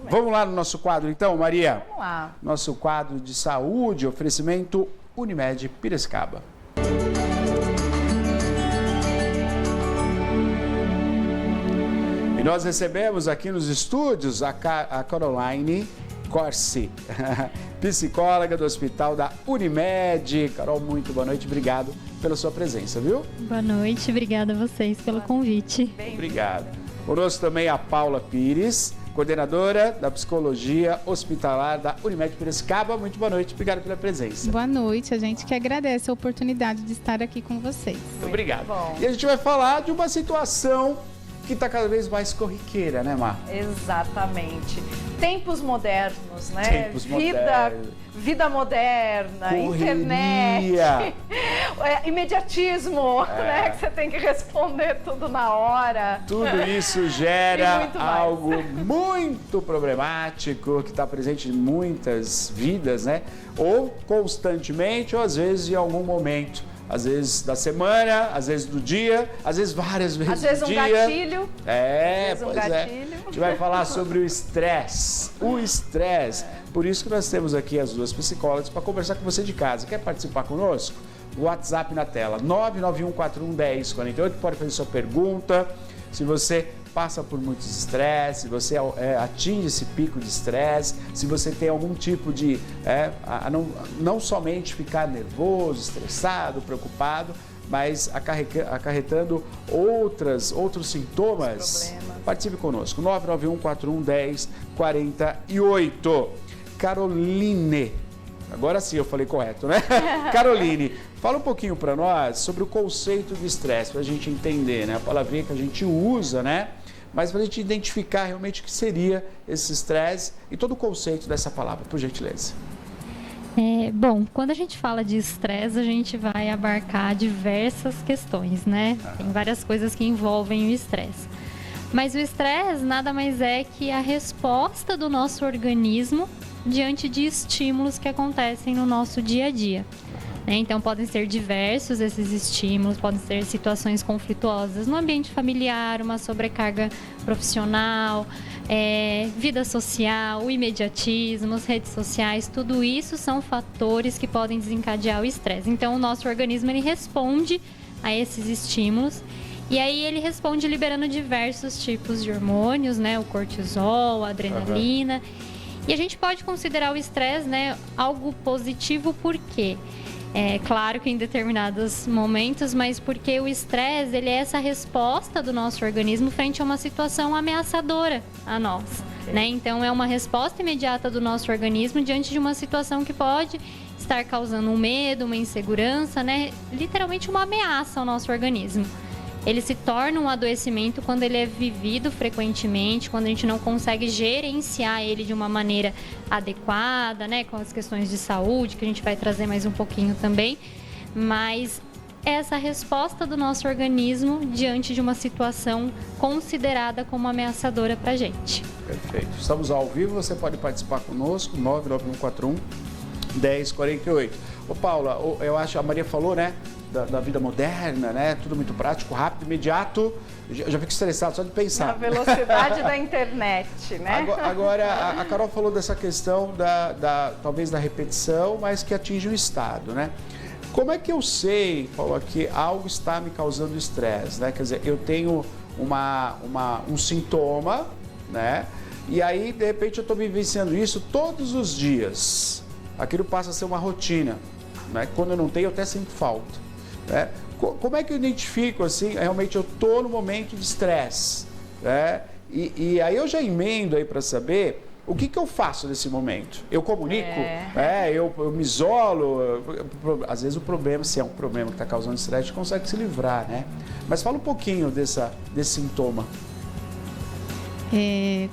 Vamos lá no nosso quadro então, Maria? Vamos lá. Nosso quadro de saúde, oferecimento Unimed Piracicaba. E nós recebemos aqui nos estúdios a Caroline Corsi, psicóloga do Hospital da Unimed. Carol, muito boa noite, obrigado pela sua presença, viu? Boa noite, obrigada a vocês pelo convite. Obrigado. Conosco também a Paula Pires, coordenadora da Psicologia Hospitalar da Unimed Piracicaba. Muito boa noite, obrigado pela presença. Boa noite, a gente que agradece a oportunidade de estar aqui com vocês. Obrigado. Bom. E a gente vai falar de uma situação que está cada vez mais corriqueira, né, Mar? Exatamente. Tempos modernos, né? Tempos modernos. Vida moderna, Correria. internet, imediatismo, né? Que você tem que responder tudo na hora. Tudo isso E gera muito mais. algo muito problemático que está presente em muitas vidas, né? Ou constantemente, ou às vezes em algum momento. Às vezes da semana, às vezes do dia, às vezes várias vezes Às vezes do um dia. gatilho. É, Às vezes um pois é. gatilho. A gente vai falar sobre o estresse. O estresse. Por isso que nós temos aqui as duas psicólogas para conversar com você de casa. Quer participar conosco? O WhatsApp na tela, 991411048. Pode fazer sua pergunta. Se você passa por muitos estresse, se você atinge esse pico de estresse, se você tem algum tipo de... não somente ficar nervoso, estressado, preocupado, mas acarretando outros sintomas, participe conosco, 991411048. Caroline, agora sim eu falei correto, né? Caroline, fala um pouquinho para nós sobre o conceito de estresse, para a gente entender, né? A palavrinha que a gente usa, né? Mas para a gente identificar realmente o que seria esse estresse e todo o conceito dessa palavra, por gentileza. Bom, quando a gente fala de estresse, a gente vai abarcar diversas questões, né? Tem várias coisas que envolvem o estresse. Mas o estresse nada mais é que a resposta do nosso organismo diante de estímulos que acontecem no nosso dia a dia. Então, podem ser diversos esses estímulos, podem ser situações conflituosas no ambiente familiar, uma sobrecarga profissional, vida social, o imediatismo, as redes sociais, tudo isso são fatores que podem desencadear o estresse. Então, o nosso organismo ele responde a esses estímulos e aí ele responde liberando diversos tipos de hormônios, né? O cortisol, a adrenalina. E a gente pode considerar o estresse, né, algo positivo, por quê? Claro que em determinados momentos, mas porque o estresse ele é essa resposta do nosso organismo frente a uma situação ameaçadora a nós, né? Então é uma resposta imediata do nosso organismo diante de uma situação que pode estar causando um medo, uma insegurança, né? Literalmente uma ameaça ao nosso organismo. Ele se torna um adoecimento quando ele é vivido frequentemente, quando a gente não consegue gerenciar ele de uma maneira adequada, né? Com as questões de saúde, que a gente vai trazer mais um pouquinho também. Mas essa resposta do nosso organismo diante de uma situação considerada como ameaçadora para a gente. Perfeito. Estamos ao vivo, você pode participar conosco, 991411048. Ô Paula, eu acho, a Maria falou, né? Da vida moderna, né? Tudo muito prático, rápido, imediato. Já fico estressado só de pensar. A velocidade da internet, né? Agora, a Carol falou dessa questão talvez da repetição, mas que atinge o estado, né? Como é que eu sei, Paulo, que algo está me causando estresse, né? Quer dizer, eu tenho um sintoma, né? E aí, de repente, eu estou vivenciando isso todos os dias. Aquilo passa a ser uma rotina, né? Quando eu não tenho, eu até sinto falta. Como é que eu identifico, assim, realmente eu estou no momento de estresse, né? E aí eu já emendo aí para saber o que eu faço nesse momento. Eu comunico, eu me isolo, às vezes o problema, se é um problema que está causando estresse, a gente consegue se livrar, né? Mas fala um pouquinho desse sintoma.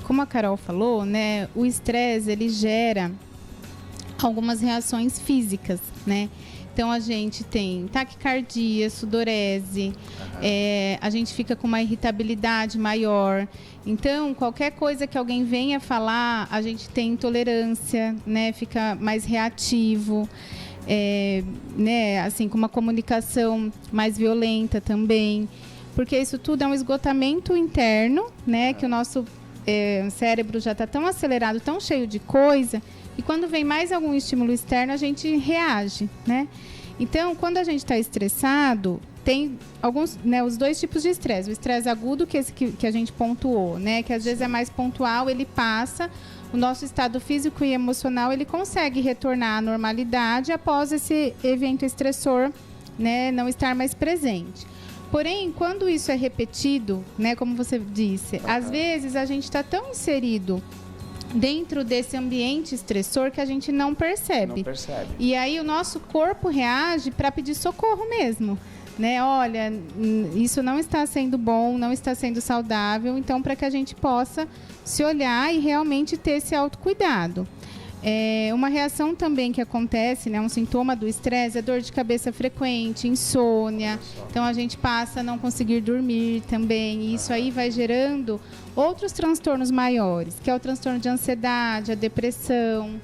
Como a Carol falou, né, o estresse ele gera algumas reações físicas, né? Então, a gente tem taquicardia, sudorese, a gente fica com uma irritabilidade maior. Então, qualquer coisa que alguém venha falar, a gente tem intolerância, né? Fica mais reativo, né? Assim, com uma comunicação mais violenta também. Porque isso tudo é um esgotamento interno, né? Que o nosso o cérebro já está tão acelerado, tão cheio de coisa, e quando vem mais algum estímulo externo, a gente reage, né? Então, quando a gente está estressado, tem alguns, né, os dois tipos de estresse. O estresse agudo, que a gente pontuou, né? Que às vezes é mais pontual, ele passa, o nosso estado físico e emocional, ele consegue retornar à normalidade após esse evento estressor, né, não estar mais presente. Porém, quando isso é repetido, né, como você disse, às vezes a gente está tão inserido dentro desse ambiente estressor que a gente não percebe. Não percebe. E aí o nosso corpo reage para pedir socorro mesmo. Né? Olha, isso não está sendo bom, não está sendo saudável, então para que a gente possa se olhar e realmente ter esse autocuidado. Uma reação também que acontece, né, um sintoma do estresse é dor de cabeça frequente, insônia, então a gente passa a não conseguir dormir também, e isso aí vai gerando outros transtornos maiores, que é o transtorno de ansiedade, a depressão,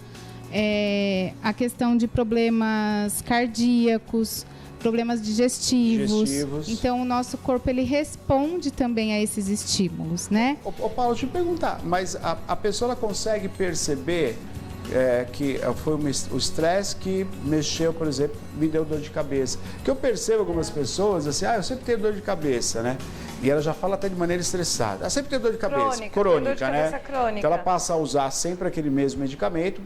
a questão de problemas cardíacos, problemas digestivos. Então, o nosso corpo, ele responde também a esses estímulos, né? Ô Paulo, deixa eu perguntar, mas a pessoa ela consegue perceber que foi o estresse que mexeu, por exemplo, me deu dor de cabeça? Que eu percebo algumas pessoas assim, eu sempre tenho dor de cabeça, né? E ela já fala até de maneira estressada. Sempre tem dor de cabeça. Crônica, né? Crônica. Então ela passa a usar sempre aquele mesmo medicamento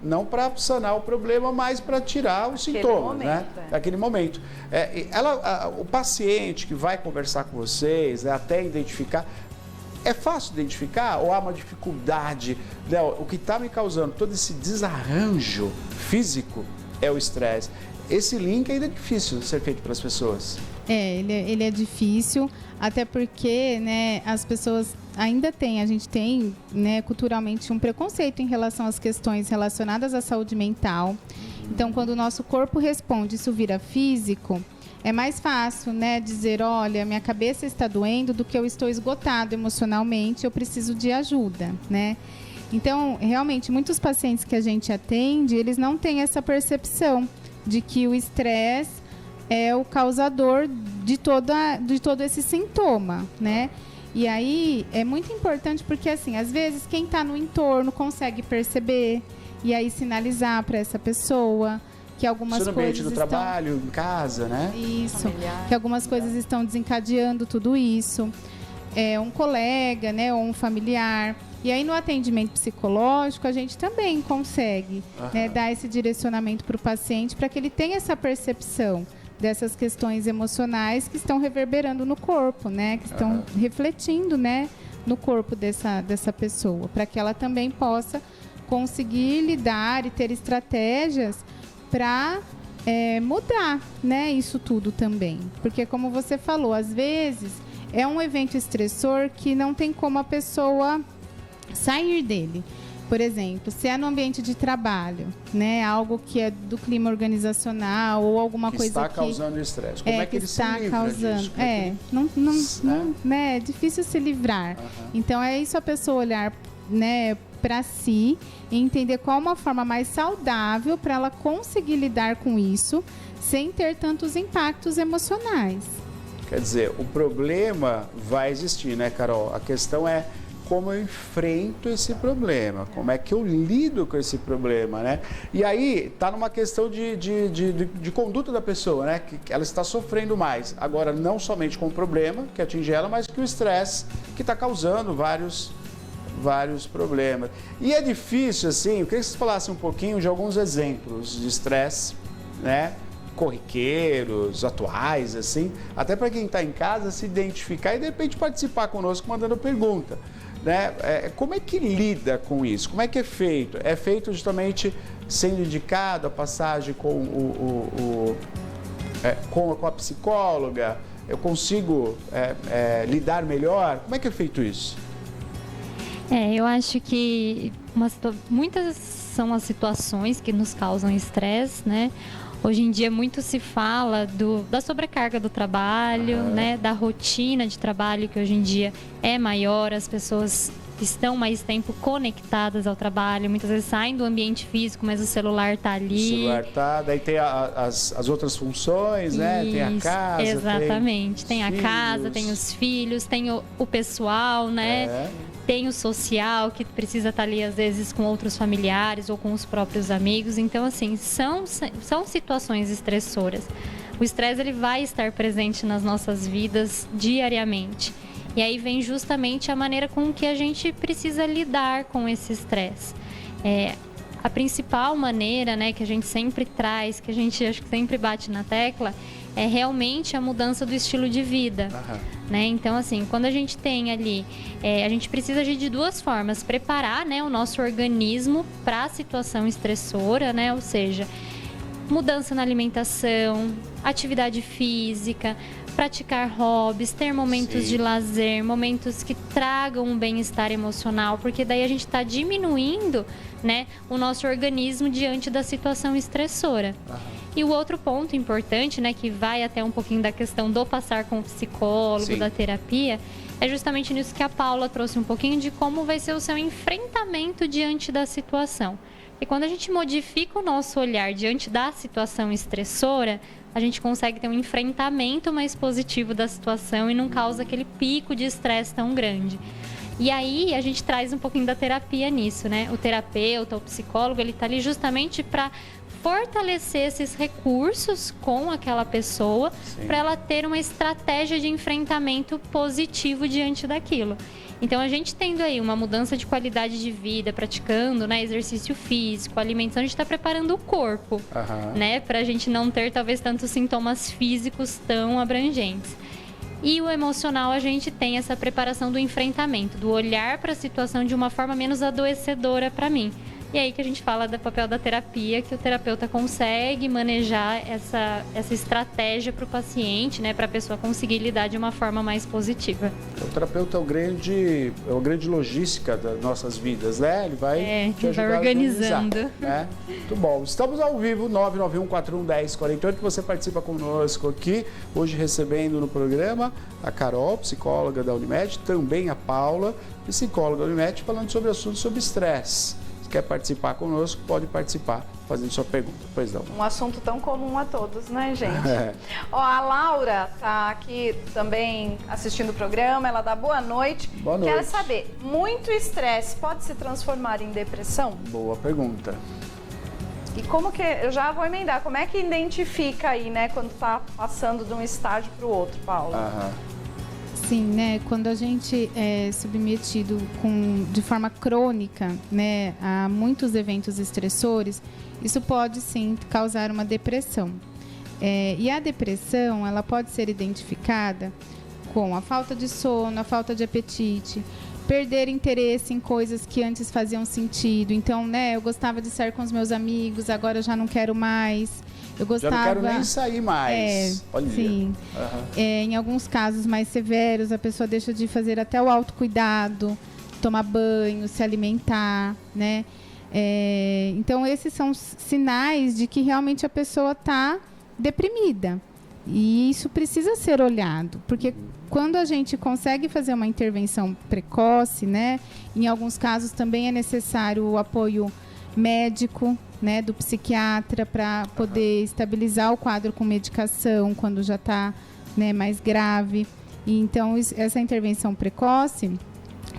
não para sanar o problema, mas para tirar os sintomas, né? Naquele momento. O paciente que vai conversar com vocês, né, até identificar, é fácil identificar ou há uma dificuldade? Léo, o que está me causando todo esse desarranjo físico é o estresse. Esse link ainda é difícil de ser feito para as pessoas. Ele é difícil, até porque, né, as pessoas ainda têm, a gente tem, né, culturalmente um preconceito em relação às questões relacionadas à saúde mental. Então, quando o nosso corpo responde, isso vira físico, é mais fácil, né, dizer, olha, minha cabeça está doendo do que eu estou esgotado emocionalmente, eu preciso de ajuda, né? Então, realmente, muitos pacientes que a gente atende, eles não têm essa percepção de que o estresse é o causador de todo esse sintoma, né? E aí, é muito importante porque, assim, às vezes, quem está no entorno consegue perceber e aí sinalizar para essa pessoa que algumas no coisas ambiente do trabalho, em casa, né? Isso, familiar, que algumas coisas estão desencadeando tudo isso. Um colega, né, ou um familiar. E aí, no atendimento psicológico, a gente também consegue, né, dar esse direcionamento para o paciente para que ele tenha essa percepção dessas questões emocionais que estão reverberando no corpo, né, que estão refletindo, né, no corpo dessa pessoa, para que ela também possa conseguir lidar e ter estratégias para mudar, né, isso tudo também. Porque, como você falou, às vezes é um evento estressor que não tem como a pessoa sair dele. Por exemplo, se é no ambiente de trabalho, né, algo que é do clima organizacional ou alguma coisa está causando estresse. Como é que ele está se livra causando? disso? É difícil se livrar. Então é isso, a pessoa olhar, né, para si e entender qual uma forma mais saudável para ela conseguir lidar com isso sem ter tantos impactos emocionais. Quer dizer, o problema vai existir, né, Carol? A questão é como eu enfrento esse problema, como é que eu lido com esse problema, né? E aí está numa questão de conduta da pessoa, né? Que ela está sofrendo mais. Agora, não somente com o problema que atinge ela, mas que o estresse que está causando vários problemas. E é difícil, assim, eu queria que vocês falassem um pouquinho de alguns exemplos de estresse, né? Corriqueiros, atuais, assim, até para quem está em casa se identificar e de repente participar conosco mandando pergunta, né? Como é que lida com isso? Como é que é feito? É feito justamente sendo indicado a passagem com a psicóloga? Eu consigo lidar melhor? Como é que é feito isso? Eu acho que muitas são as situações que nos causam estresse, né? Hoje em dia muito se fala da sobrecarga do trabalho, né? Da rotina de trabalho que hoje em dia é maior, as pessoas estão mais tempo conectadas ao trabalho, muitas vezes saem do ambiente físico, mas o celular está ali. O celular está, daí tem as outras funções, né? Tem a casa. Exatamente, tem a filhos. casa, tem os filhos, tem o pessoal, né? tem o social, que precisa estar ali às vezes com outros familiares ou com os próprios amigos. Então, assim, são situações estressoras. O estresse ele vai estar presente nas nossas vidas diariamente. E aí vem justamente a maneira com que a gente precisa lidar com esse estresse. A principal maneira, né, que a gente sempre traz, que a gente acho que sempre bate na tecla, é realmente a mudança do estilo de vida. Né? Então, assim, quando a gente tem ali, a gente precisa agir de duas formas: preparar, né, o nosso organismo para a situação estressora, né? Ou seja, mudança na alimentação, atividade física, praticar hobbies, ter momentos de lazer, momentos que tragam um bem-estar emocional, porque daí a gente está diminuindo, né, o nosso organismo diante da situação estressora. E o outro ponto importante, né, que vai até um pouquinho da questão do passar com o psicólogo, da terapia, é justamente nisso que a Paula trouxe um pouquinho de como vai ser o seu enfrentamento diante da situação. E quando a gente modifica o nosso olhar diante da situação estressora, a gente consegue ter um enfrentamento mais positivo da situação e não causa aquele pico de estresse tão grande. E aí a gente traz um pouquinho da terapia nisso, né? O terapeuta, o psicólogo, ele está ali justamente para fortalecer esses recursos com aquela pessoa, para ela ter uma estratégia de enfrentamento positivo diante daquilo. Então, a gente tendo aí uma mudança de qualidade de vida, praticando, né, exercício físico, alimentação, a gente está preparando o corpo, né, para a gente não ter talvez tantos sintomas físicos tão abrangentes. E o emocional, a gente tem essa preparação do enfrentamento, do olhar para a situação de uma forma menos adoecedora para mim. E aí que a gente fala do papel da terapia, que o terapeuta consegue manejar essa estratégia para o paciente, né, para a pessoa conseguir lidar de uma forma mais positiva. O terapeuta é a grande logística das nossas vidas, né? Ele vai te ajudar organizando. A organizar, né? Muito bom. Estamos ao vivo, 991411048, que você participa conosco aqui, hoje recebendo no programa a Carol, psicóloga da Unimed, também a Paula, psicóloga da Unimed, falando sobre assuntos sobre estresse. Quer participar conosco, pode participar fazendo sua pergunta. Pois não. Um assunto tão comum a todos, né, gente? Ó, a Laura tá aqui também assistindo o programa, ela dá boa noite. Boa noite. Quer saber, muito estresse pode se transformar em depressão? Boa pergunta. E como que, eu já vou emendar, como é que identifica aí, né, quando tá passando de um estágio para o outro, Paula? Sim, né? Quando a gente é submetido de forma crônica, né, a muitos eventos estressores, isso pode sim causar uma depressão. E a depressão, ela pode ser identificada com a falta de sono, a falta de apetite, perder interesse em coisas que antes faziam sentido. Então, né, eu gostava de sair com os meus amigos, agora eu já não quero mais. Eu gostava... Já não quero nem sair mais. Olha. Sim. Em alguns casos mais severos, a pessoa deixa de fazer até o autocuidado, tomar banho, se alimentar, né? Então, esses são sinais de que realmente a pessoa está deprimida. E isso precisa ser olhado, porque quando a gente consegue fazer uma intervenção precoce, né? Em alguns casos também é necessário o apoio médico, né, do psiquiatra, para poder estabilizar o quadro com medicação quando já está, né, mais grave. E então essa intervenção precoce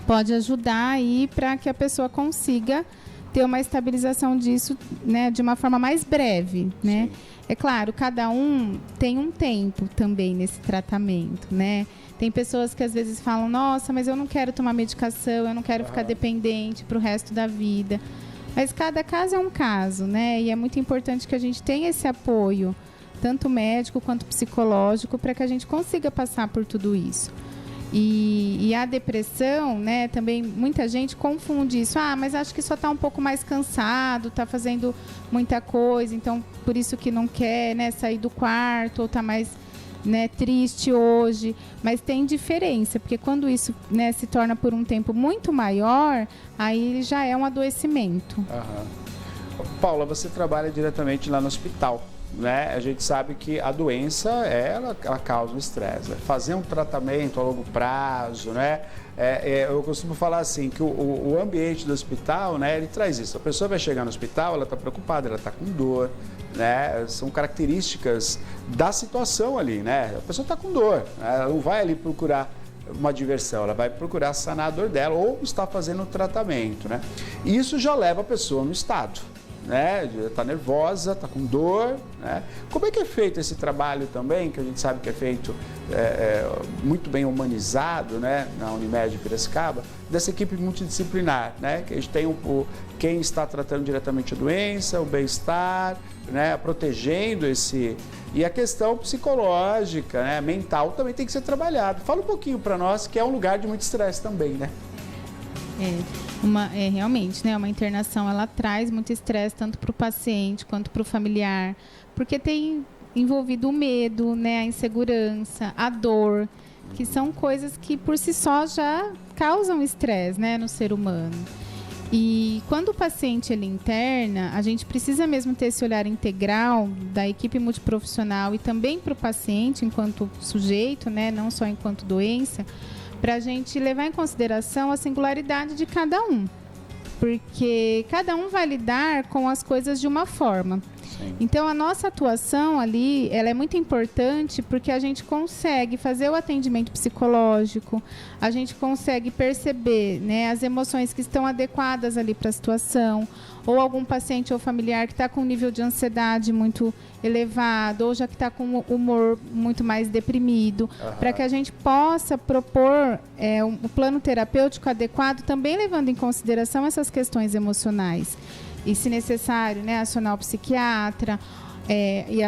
pode ajudar aí para que a pessoa consiga ter uma estabilização disso, né, de uma forma mais breve, né? É claro, cada um tem um tempo também nesse tratamento, né? Tem pessoas que às vezes falam, nossa, mas eu não quero tomar medicação, eu não quero ficar dependente para o resto da vida. Mas cada caso é um caso, né? E é muito importante que a gente tenha esse apoio, tanto médico quanto psicológico, para que a gente consiga passar por tudo isso. E a depressão, né? Também muita gente confunde isso. Ah, mas acho que só está um pouco mais cansado, está fazendo muita coisa, então por isso que não quer, né, sair do quarto ou está mais, né, triste hoje, mas tem diferença, porque quando isso, né, se torna por um tempo muito maior, aí já é um adoecimento. Paula, você trabalha diretamente lá no hospital, né? A gente sabe que a doença, ela causa o estresse. Fazer um tratamento a longo prazo, né? Eu costumo falar assim, que o ambiente do hospital, né, ele traz isso. A pessoa vai chegar no hospital, ela está preocupada, ela está com dor, né? São características da situação ali, né? A pessoa está com dor, né? Ela não vai ali procurar uma diversão, ela vai procurar sanar a dor dela ou está fazendo um tratamento, né? E isso já leva a pessoa no estado, né? Está nervosa, está com dor, né? Como é que é feito esse trabalho também, que a gente sabe que é feito muito bem humanizado, né? Na Unimed de Piracicaba, dessa equipe multidisciplinar, né? Que a gente tem quem está tratando diretamente a doença, o bem-estar, né? Protegendo esse... E a questão psicológica, né? Mental também tem que ser trabalhado. Fala um pouquinho para nós, que é um lugar de muito estresse também, né? Realmente, né? Uma internação, ela traz muito estresse tanto para o paciente quanto para o familiar, porque tem envolvido o medo, né? A insegurança, a dor, que são coisas que por si só já causam estresse, né? No ser humano. E quando o paciente ele interna, a gente precisa mesmo ter esse olhar integral da equipe multiprofissional e também para o paciente enquanto sujeito, né? Não só enquanto doença, para a gente levar em consideração a singularidade de cada um. Porque cada um vai lidar com as coisas de uma forma. Sim. Então, a nossa atuação ali, ela é muito importante porque a gente consegue fazer o atendimento psicológico, a gente consegue perceber, né, as emoções que estão adequadas ali para a situação, ou algum paciente ou familiar que está com um nível de ansiedade muito elevado, ou já que está com um humor muito mais deprimido, para que a gente possa propor um plano terapêutico adequado, também levando em consideração essas questões emocionais. E, se necessário, né, acionar o psiquiatra,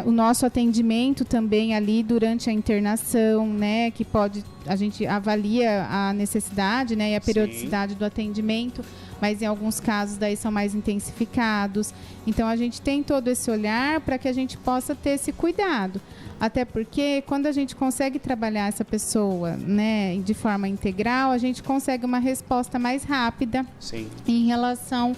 o nosso atendimento também ali durante a internação, né, que a gente avalia a necessidade, né, e a periodicidade do atendimento, mas em alguns casos daí são mais intensificados. Então, a gente tem todo esse olhar para que a gente possa ter esse cuidado. Até porque, quando a gente consegue trabalhar essa pessoa, né, de forma integral, a gente consegue uma resposta mais rápida. Sim. Em relação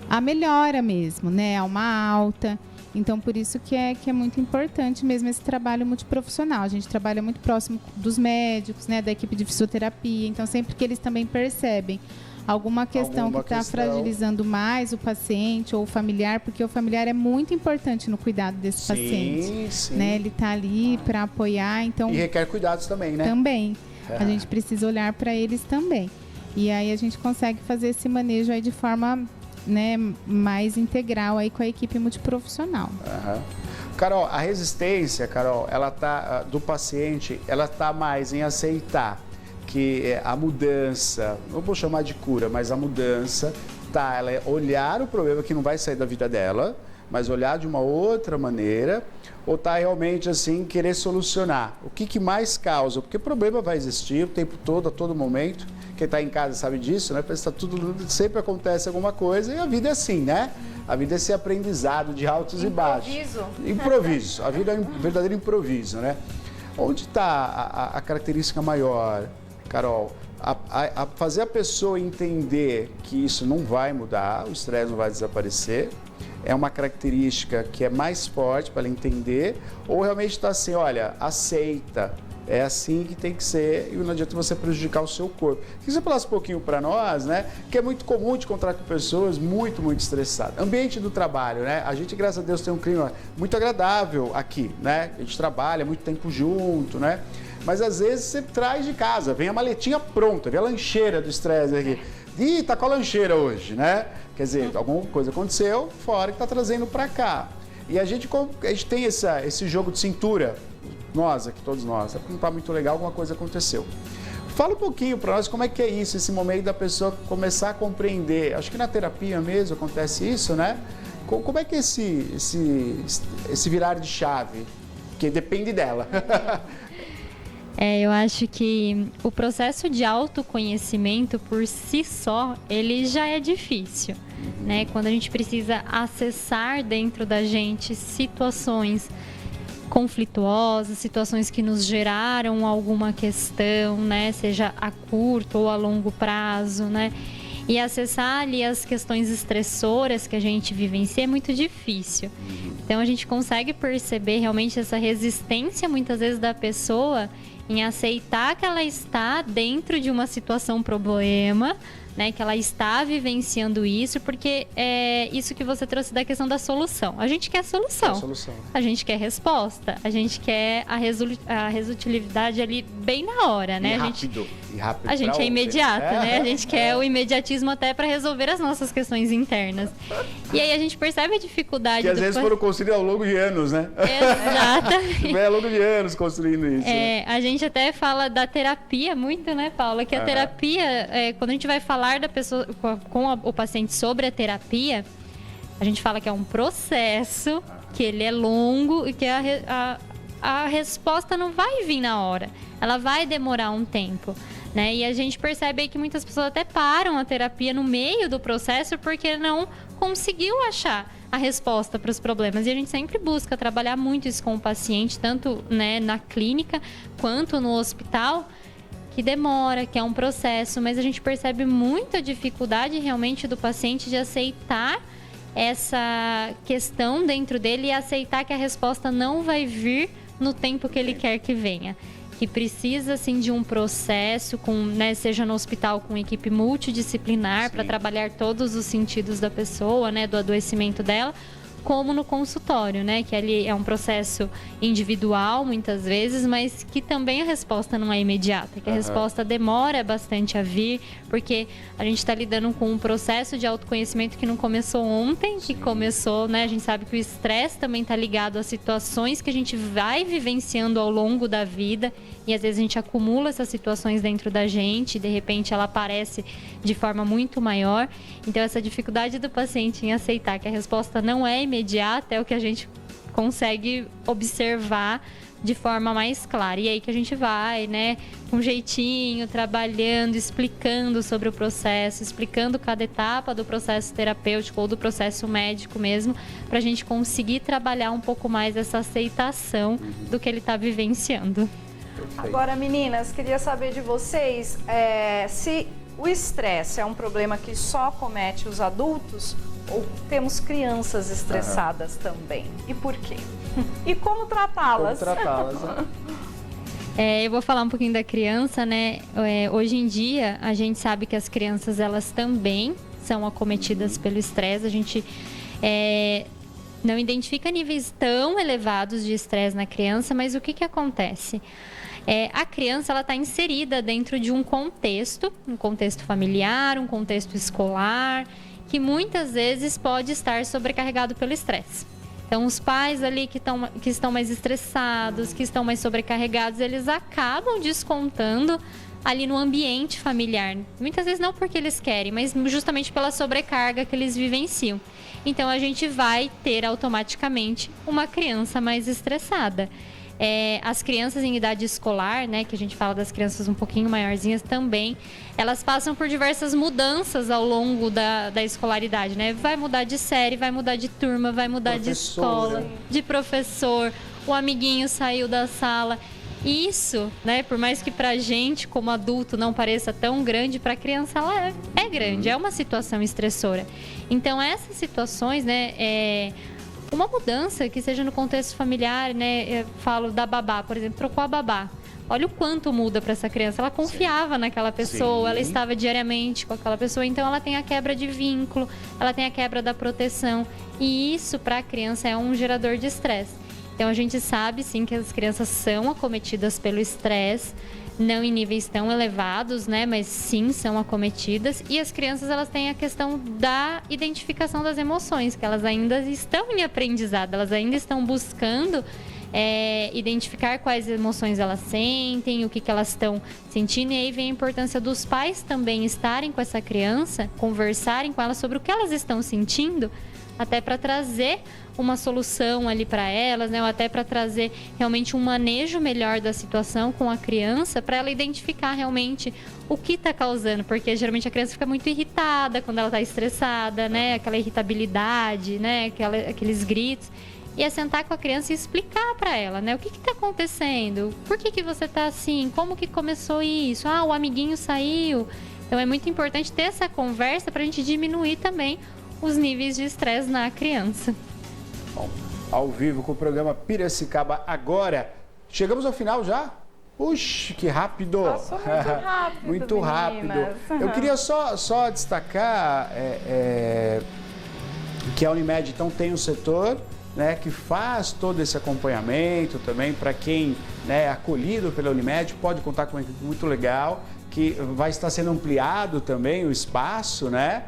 à melhora mesmo, né, a uma alta. Então, por isso que é muito importante mesmo esse trabalho multiprofissional. A gente trabalha muito próximo dos médicos, né, da equipe de fisioterapia. Então, sempre que eles também percebem alguma questão que está fragilizando mais o paciente ou o familiar, porque o familiar é muito importante no cuidado desse paciente. Sim. Né? Ele está ali para apoiar. Então, e requer cuidados também, né? Também. A gente precisa olhar para eles também. E aí a gente consegue fazer esse manejo aí de forma, né, mais integral aí com a equipe multiprofissional. Carol, a resistência, ela tá do paciente, ela tá mais em aceitar que a mudança, não vou chamar de cura, mas a mudança, ela é olhar o problema que não vai sair da vida dela, mas olhar de uma outra maneira, ou tá realmente assim, querer solucionar? O que mais causa? Porque problema vai existir o tempo todo, a todo momento. Quem está em casa sabe disso, né? Parece que sempre acontece alguma coisa e a vida é assim, né? A vida é esse aprendizado de altos e baixos. Improviso. A vida é um verdadeiro improviso, né? Onde está a característica maior, Carol? A fazer a pessoa entender que isso não vai mudar, o estresse não vai desaparecer, é uma característica que é mais forte para ela entender, ou realmente está assim, olha, aceita, é assim que tem que ser e não adianta você prejudicar o seu corpo. Queria você falasse um pouquinho para nós, né, que é muito comum de encontrar com pessoas muito estressadas. Ambiente do trabalho, né, a gente, graças a Deus, tem um clima muito agradável aqui, né, a gente trabalha muito tempo junto, né, mas às vezes você traz de casa, vem a maletinha pronta, vem a lancheira do estresse aqui. Ih, tá com a lancheira hoje, né? Quer dizer, alguma coisa aconteceu fora que tá trazendo para cá. E a gente tem esse jogo de cintura, nós aqui, todos nós, não tá muito legal, alguma coisa aconteceu. Fala um pouquinho para nós como é que é isso, esse momento da pessoa começar a compreender. Acho que na terapia mesmo acontece isso, né? Como é que é esse virar de chave? Que depende dela. Eu acho que o processo de autoconhecimento por si só, ele já é difícil, né? Quando a gente precisa acessar dentro da gente situações conflituosas, situações que nos geraram alguma questão, né? Seja a curto ou a longo prazo, né? E acessar ali as questões estressoras que a gente vivencia é muito difícil. Então a gente consegue perceber realmente essa resistência muitas vezes da pessoa em aceitar que ela está dentro de uma situação problema, né, que ela está vivenciando isso, porque é isso que você trouxe da questão da solução. A gente quer solução, a gente quer resposta, a gente quer a resolutividade ali bem na hora, né? Rápido. A gente é imediata, né? A gente quer o imediatismo até para resolver as nossas questões internas. E aí a gente percebe a dificuldade. Que às vezes foram construídas ao longo de anos, né? Exatamente. Ao longo de anos construindo isso. Né? A gente até fala da terapia muito, né, Paula? Que a terapia, quando a gente vai falar da pessoa com o paciente sobre a terapia, a gente fala que é um processo, que ele é longo e que a resposta não vai vir na hora. Ela vai demorar um tempo. Né? E a gente percebe aí que muitas pessoas até param a terapia no meio do processo porque não conseguiu achar a resposta para os problemas. E a gente sempre busca trabalhar muito isso com o paciente, tanto, né, na clínica quanto no hospital, que demora, que é um processo, mas a gente percebe muita dificuldade realmente do paciente de aceitar essa questão dentro dele e aceitar que a resposta não vai vir no tempo que ele quer que venha. Que precisa, assim, de um processo, né, seja no hospital com equipe multidisciplinar para trabalhar todos os sentidos da pessoa, né, do adoecimento dela, como no consultório, né, que ali é um processo individual, muitas vezes, mas que também a resposta não é imediata, que a resposta demora bastante a vir, porque a gente está lidando com um processo de autoconhecimento que não começou ontem, que começou, né, a gente sabe que o estresse também está ligado a situações que a gente vai vivenciando ao longo da vida, e às vezes a gente acumula essas situações dentro da gente, e de repente ela aparece de forma muito maior. Então essa dificuldade do paciente em aceitar que a resposta não é imediata é o que a gente consegue observar de forma mais clara. E aí que a gente vai, né, com jeitinho, trabalhando, explicando sobre o processo, explicando cada etapa do processo terapêutico ou do processo médico mesmo, para a gente conseguir trabalhar um pouco mais essa aceitação do que ele está vivenciando. Agora, meninas, queria saber de vocês se o estresse é um problema que só comete os adultos ou temos crianças estressadas também? E por quê? E como tratá-las? Eu vou falar um pouquinho da criança, né? Hoje em dia, a gente sabe que as crianças, elas também são acometidas pelo estresse. A gente não identifica níveis tão elevados de estresse na criança, mas o que acontece? A criança, ela está inserida dentro de um contexto familiar, um contexto escolar, que muitas vezes pode estar sobrecarregado pelo estresse. Então, os pais ali que estão mais estressados, que estão mais sobrecarregados, eles acabam descontando ali no ambiente familiar. Muitas vezes não porque eles querem, mas justamente pela sobrecarga que eles vivenciam. Então, a gente vai ter automaticamente uma criança mais estressada. As crianças em idade escolar, né, que a gente fala das crianças um pouquinho maiorzinhas também, elas passam por diversas mudanças ao longo da escolaridade, né? Vai mudar de série, vai mudar de turma, vai mudar de escola, de professor, o amiguinho saiu da sala. Isso, né, por mais que pra gente, como adulto, não pareça tão grande, pra criança ela é grande, é uma situação estressora. Então, essas situações, né, uma mudança que seja no contexto familiar, né? Eu falo da babá, por exemplo, trocou a babá. Olha o quanto muda para essa criança. Ela confiava naquela pessoa, ela estava diariamente com aquela pessoa, então ela tem a quebra de vínculo, ela tem a quebra da proteção. E isso para a criança é um gerador de estresse. Então a gente sabe sim que as crianças são acometidas pelo estresse, não em níveis tão elevados, né? Mas sim são acometidas. E as crianças, elas têm a questão da identificação das emoções, que elas ainda estão em aprendizado, elas ainda estão buscando identificar quais emoções elas sentem, o que elas estão sentindo. E aí vem a importância dos pais também estarem com essa criança, conversarem com ela sobre o que elas estão sentindo, até para trazer uma solução ali para elas, né? Ou até para trazer realmente um manejo melhor da situação com a criança, para ela identificar realmente o que está causando, porque geralmente a criança fica muito irritada quando ela está estressada, né? Aquela irritabilidade, né? Aqueles gritos. E é sentar com a criança e explicar para ela, né? O que está acontecendo? Por que você está assim? Como que começou isso? O amiguinho saiu. Então é muito importante ter essa conversa para a gente diminuir também os níveis de estresse na criança. Bom, ao vivo com o programa Piracicaba Agora. Chegamos ao final já? Puxa, que rápido! Passou muito rápido, Muito rápido. meninas. Eu queria só destacar que a Unimed, então, tem um setor, né, que faz todo esse acompanhamento também para quem, né, é acolhido pela Unimed, pode contar com uma equipe muito legal, que vai estar sendo ampliado também o espaço, né?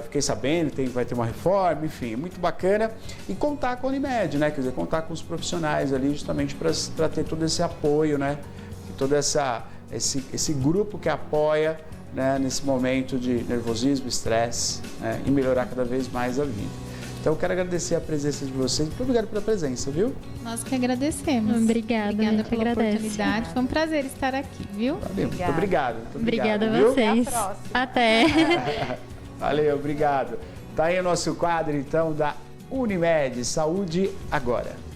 Fiquei sabendo que vai ter uma reforma, enfim, muito bacana. E contar com a Unimed, né? Quer dizer, contar com os profissionais ali justamente para ter todo esse apoio, né? Todo esse grupo que apoia, né, nesse momento de nervosismo, estresse, né, e melhorar cada vez mais a vida. Então, eu quero agradecer a presença de vocês. Muito obrigado pela presença, viu? Nós que agradecemos. Obrigada pela agradece. oportunidade. Foi um prazer estar aqui, viu? Valeu, muito obrigado. Muito Obrigada obrigado, a viu? vocês. Até a próxima. Até. Valeu, obrigado. Tá aí o nosso quadro, então, da Unimed Saúde Agora.